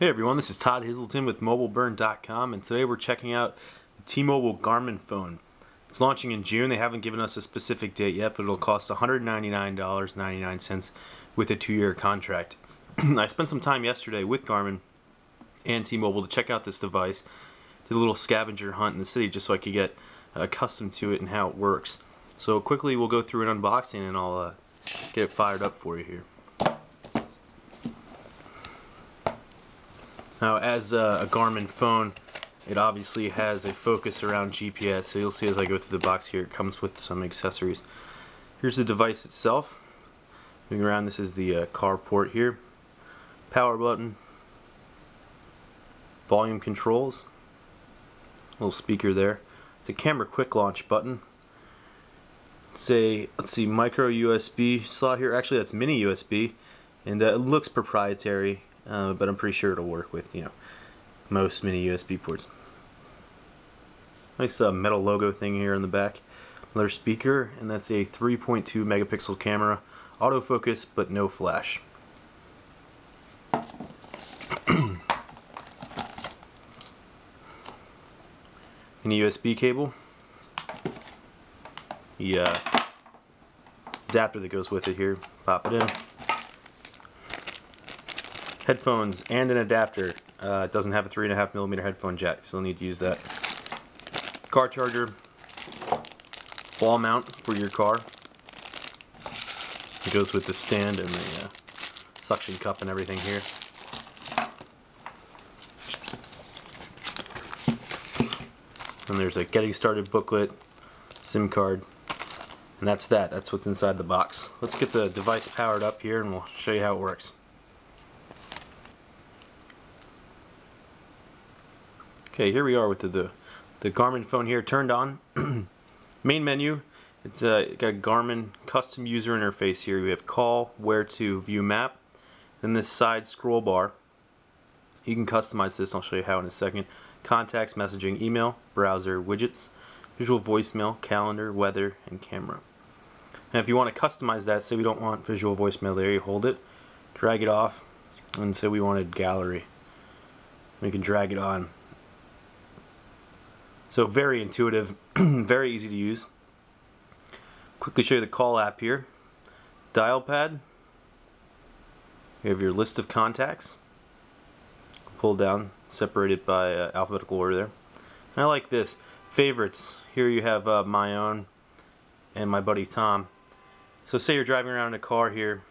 Hey everyone, this is Todd Hazelton with MobileBurn.com, and today we're checking out the T-Mobile Garminfone. It's launching in June. They haven't given us a specific date yet, but it'll cost $199.99 with a 2-year contract. I spent some time yesterday with Garmin and T-Mobile to check out this device. Did a little scavenger hunt in the city just so I could get accustomed to it and how it works. So quickly we'll go through an unboxing and I'll get it fired up for you here. Now, as a Garmin phone, it obviously has a focus around GPS, so you'll see as I go through the box here, it comes with some accessories. Here's the device itself. Moving around, this is the car port here. Power button. Volume controls. Little speaker there. It's a camera quick launch button. It's a, let's see, micro USB slot here. Actually, that's mini USB, and it looks proprietary. But I'm pretty sure it'll work with, most mini USB ports. Nice metal logo thing here in the back. Another speaker, and that's a 3.2 megapixel camera. Autofocus, but no flash. Mini USB cable. The adapter that goes with it here. Pop it in. Headphones and an adapter. It doesn't have a 3.5mm headphone jack, so you'll need to use that. Car charger, wall mount for your car. It goes with the stand and the suction cup and everything here. And there's a getting started booklet, SIM card, and that's that. That's what's inside the box. Let's get the device powered up here and we'll show you how it works. Okay, here we are with the Garmin phone here turned on. Main menu, it's got a Garmin custom user interface here. We have call, where to, view map, then this side scroll bar. You can customize this, I'll show you how in a second. Contacts, messaging, email, browser, widgets, visual voicemail, calendar, weather, and camera. And if you want to customize that, say we don't want visual voicemail there, you hold it, drag it off, and say we wanted gallery. We can drag it on. So very intuitive, very easy to use. Quickly show you the call app here. Dial pad. You have your list of contacts. Pull down, separated by alphabetical order there. And I like this. Favorites. Here you have my own and my buddy Tom. So say you're driving around in a car here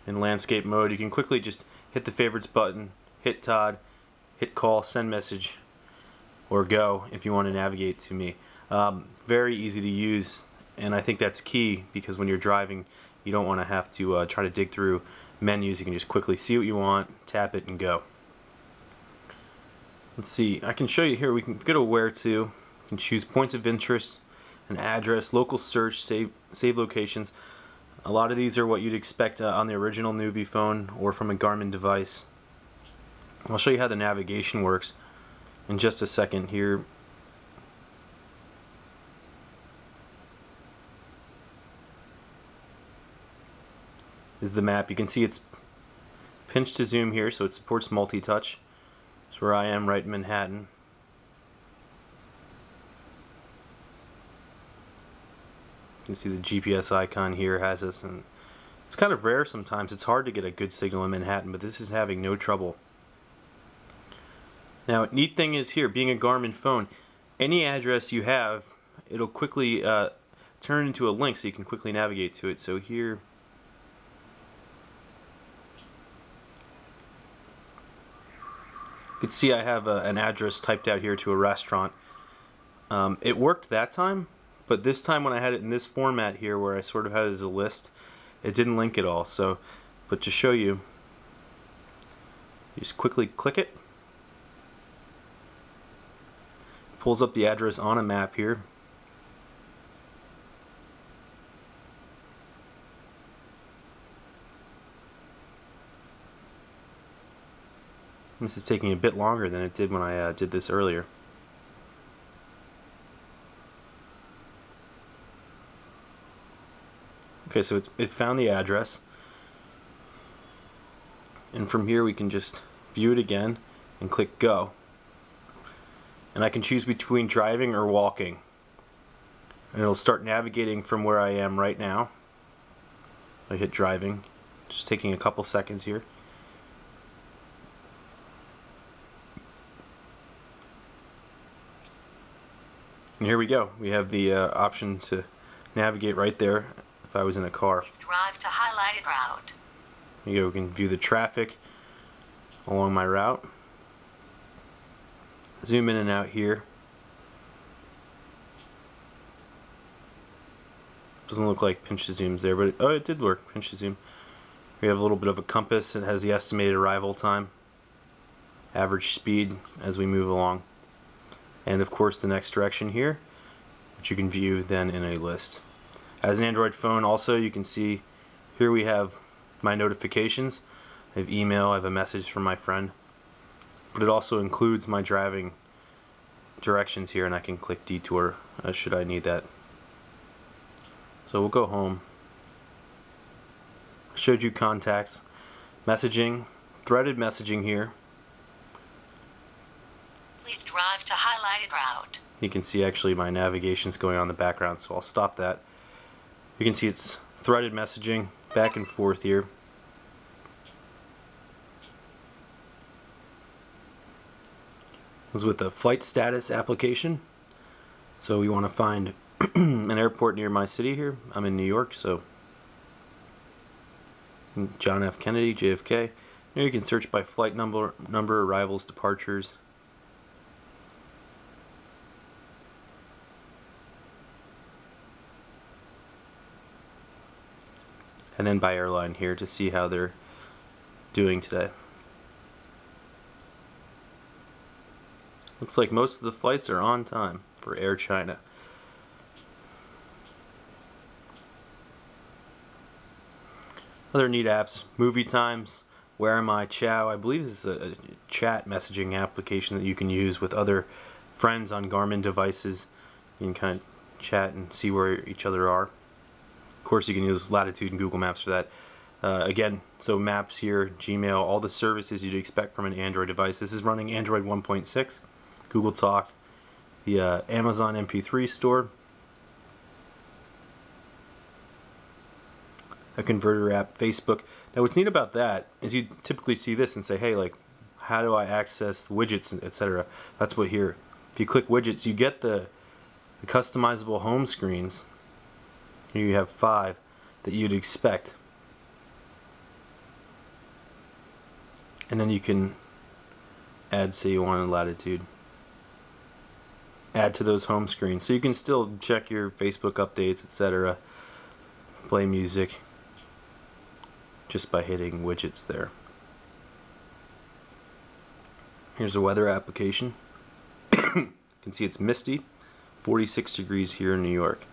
in landscape mode, you can quickly just hit the favorites button, hit Todd, hit call, send message, or go if you want to navigate to me. Very easy to use, and I think that's key because when you're driving you don't want to have to try to dig through menus. You can just quickly see what you want, tap it, and go. Let's see, I can show you here. We can go to where to. You can choose points of interest, an address, local search, save locations. A lot of these are what you'd expect on the original Nuvi phone or from a Garmin device. I'll show you how the navigation works in just a second here. Is the map. You can see it's pinch to zoom here, so it supports multi-touch. That's where I am, right in Manhattan. You can see the GPS icon here has us, and it's kind of rare sometimes. It's hard to get a good signal in Manhattan, but this is having no trouble. Now, neat thing is here, being a Garmin phone, any address you have, it'll quickly turn into a link so you can quickly navigate to it. So here, you can see I have an address typed out here to a restaurant. It worked that time, but this time when I had it in this format here where I sort of had it as a list, it didn't link at all. So, but to show you, you just quickly click it. Pulls up the address on a map here. This is taking a bit longer than it did when I did this earlier. Okay, so it found the address. And from here we can just view it again, and click go. And I can choose between driving or walking. And it'll start navigating from where I am right now. I hit driving, just taking a couple seconds here. And here we go. We have the option to navigate right there if I was in a car. Please drive to highlighted route. Here you go. We can view the traffic along my route. Zoom in and out here. Doesn't look like pinch to zoom's there, but it did work. Pinch to zoom. We have a little bit of a compass. It has the estimated arrival time, average speed as we move along, and of course the next direction here, which you can view then in a list. As an Android phone, also you can see here we have my notifications. I have email. I have a message from my friend, but it also includes my driving directions here, and I can click detour should I need that. So we'll go home. I showed you contacts, messaging, threaded messaging here. Please drive to highlighted route. You can see actually my navigation's going on in the background, so I'll stop that. You can see it's threaded messaging back and forth here. It was with the flight status application. So we want to find an airport near my city here. I'm in New York, so John F. Kennedy, JFK. Here you can search by flight number, arrivals, departures. And then by airline here to see how they're doing today. Looks like most of the flights are on time for Air China. Other neat apps, movie times, Where Am I, Chow. I believe this is a chat messaging application that you can use with other friends on Garmin devices. You can kind of chat and see where each other are. Of course, you can use Latitude and Google Maps for that. Again, so Maps here, Gmail, all the services you'd expect from an Android device. This is running Android 1.6, Google Talk, the Amazon MP3 store, a converter app, Facebook. Now what's neat about that is you typically see this and say, hey, like, how do I access widgets, etc. That's what here. If you click widgets, you get the customizable home screens. Here you have 5 that you'd expect. And then you can add, say you wanted Latitude. Add to those home screens. So you can still check your Facebook updates, etc. Play music just by hitting widgets there. Here's a weather application. You can see it's misty, 46 degrees here in New York.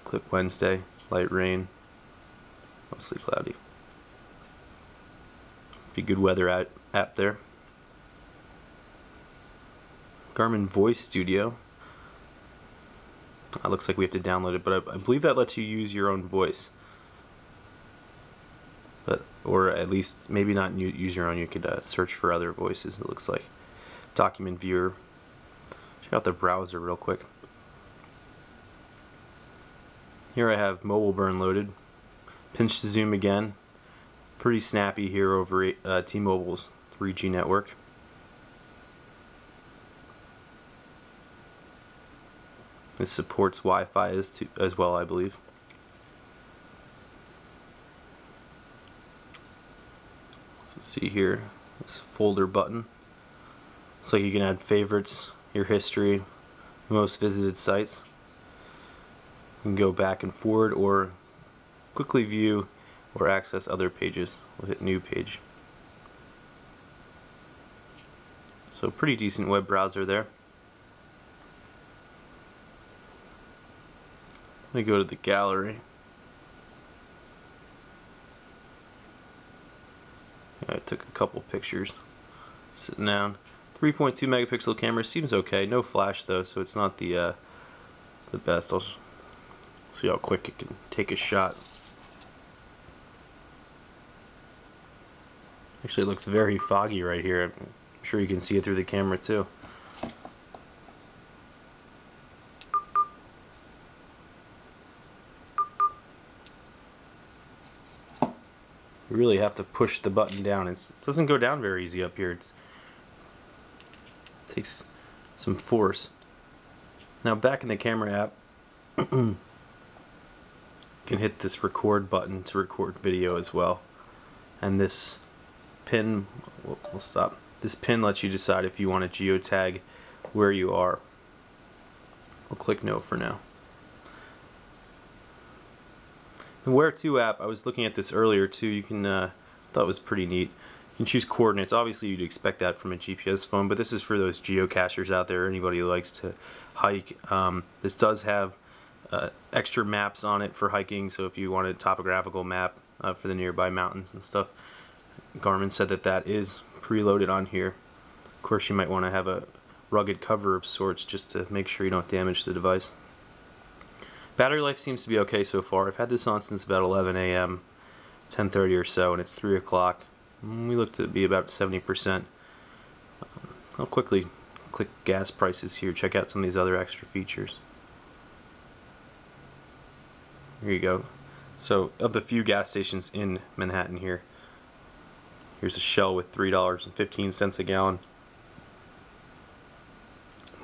Click Wednesday, light rain, mostly cloudy. Be good weather app there. Garmin Voice Studio. It looks like we have to download it, but I believe that lets you use your own voice. Or at least maybe not use your own. You could search for other voices. It looks like document viewer. Check out the browser real quick. Here I have mobile burn loaded. Pinch to zoom again. Pretty snappy here over T-Mobile's 3G network. This supports Wi-Fi as well, I believe. So let's see here, this folder button. Looks like you can add favorites, your history, most visited sites. You can go back and forward or quickly view or access other pages. We'll hit new page. So pretty decent web browser there. Let me go to the gallery. I took a couple pictures sitting down. 3.2 megapixel camera seems okay. No flash though, so it's not the best. I'll see how quick it can take a shot. Actually, it looks very foggy right here. I'm sure you can see it through the camera too. You really have to push the button down. It doesn't go down very easy up here. It takes some force. Now back in the camera app, you can hit this record button to record video as well. And this pin, we'll stop. This pin lets you decide if you want to geotag where you are. We'll click no for now. The Where To app, I was looking at this earlier too. You can, thought it was pretty neat. You can choose coordinates. Obviously, you'd expect that from a GPS phone, but this is for those geocachers out there, anybody who likes to hike. This does have extra maps on it for hiking, so if you want a topographical map for the nearby mountains and stuff, Garmin said that that is preloaded on here. Of course, you might want to have a rugged cover of sorts just to make sure you don't damage the device. Battery life seems to be okay so far. I've had this on since about 11 a.m., 10:30 or so, and it's 3 o'clock. We look to be about 70%. I'll quickly click gas prices here, check out some of these other extra features. Here you go. So, of the few gas stations in Manhattan here, here's a Shell with $3.15 a gallon.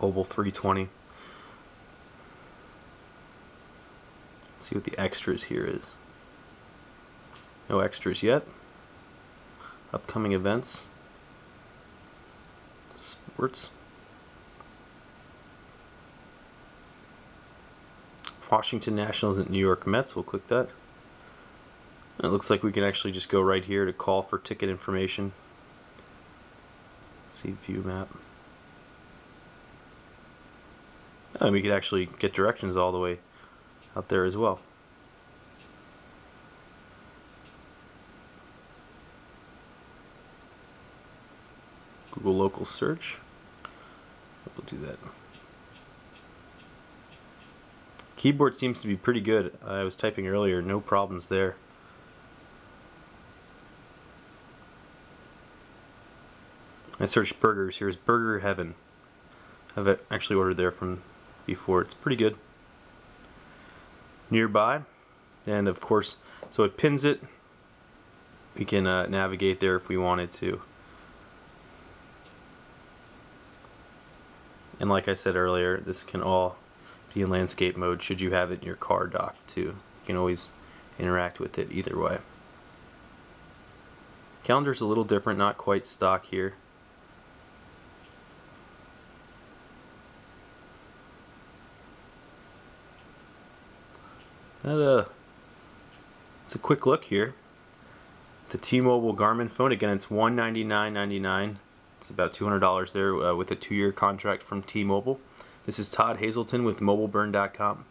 Mobil $3.20. See what the extras here is. No extras yet. Upcoming events. Sports. Washington Nationals and New York Mets. We'll click that. And it looks like we can actually just go right here to call for ticket information. See view map. And we could actually get directions all the way out there as well. Google local search. We'll do that. Keyboard seems to be pretty good. I was typing earlier, no problems there. I searched burgers. Here's Burger Heaven. I've actually ordered there from before. It's pretty good. Nearby, and of course, so it pins it. We can navigate there if we wanted to. And like I said earlier, this can all be in landscape mode should you have it in your car docked too. You can always interact with it either way. Calendar's a little different, not quite stock here. It's a quick look here. The T-Mobile Garmin phone, again, it's $199.99. It's about $200 there with a 2-year contract from T-Mobile. This is Todd Hazelton with mobileburn.com.